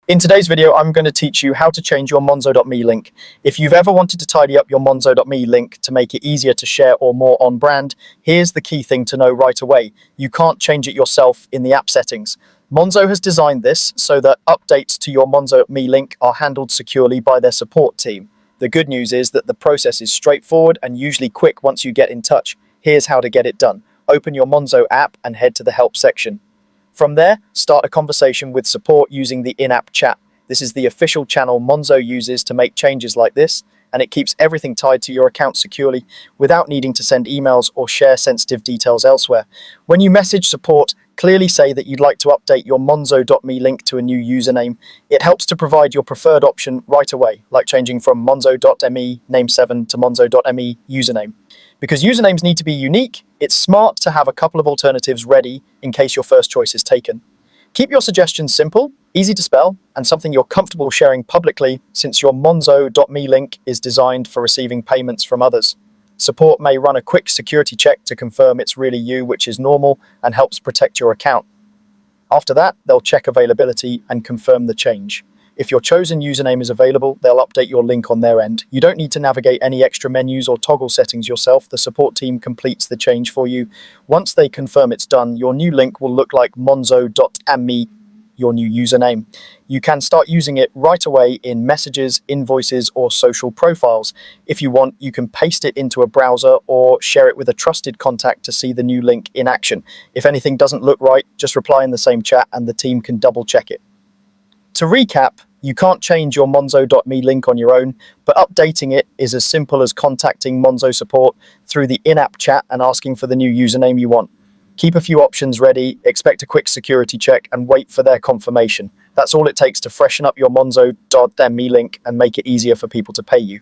In today's video, I'm going to teach you how to change your monzo.me link. If you've ever wanted to tidy up your monzo.me link to make it easier to share or more on brand, here's the key thing to know right away. You can't change it yourself in the app settings. Monzo has designed this so that updates to your monzo.me link are handled securely by their support team. The good news is that the process is straightforward and usually quick once you get in touch. Here's how to get it done. Open your Monzo app and head to the help section. From there, start a conversation with support using the in-app chat. This is the official channel Monzo uses to make changes like this, and it keeps everything tied to your account securely without needing to send emails or share sensitive details elsewhere. When you message support, clearly say that you'd like to update your monzo.me link to a new username. It helps to provide your preferred option right away, like changing from monzo.me name7 to monzo.me username. Because usernames need to be unique, it's smart to have a couple of alternatives ready in case your first choice is taken. Keep your suggestions simple, easy to spell, and something you're comfortable sharing publicly, since your monzo.me link is designed for receiving payments from others. Support may run a quick security check to confirm it's really you, which is normal and helps protect your account. After that, they'll check availability and confirm the change. If your chosen username is available, they'll update your link on their end. You don't need to navigate any extra menus or toggle settings yourself. The support team completes the change for you. Once they confirm it's done, your new link will look like monzo.me, your new username. You can start using it right away in messages, invoices, or social profiles. If you want, you can paste it into a browser or share it with a trusted contact to see the new link in action. If anything doesn't look right, just reply in the same chat and the team can double check it. To recap, you can't change your monzo.me link on your own, but updating it is as simple as contacting Monzo support through the in-app chat and asking for the new username you want. Keep a few options ready, expect a quick security check, and wait for their confirmation. That's all it takes to freshen up your monzo.me link and make it easier for people to pay you.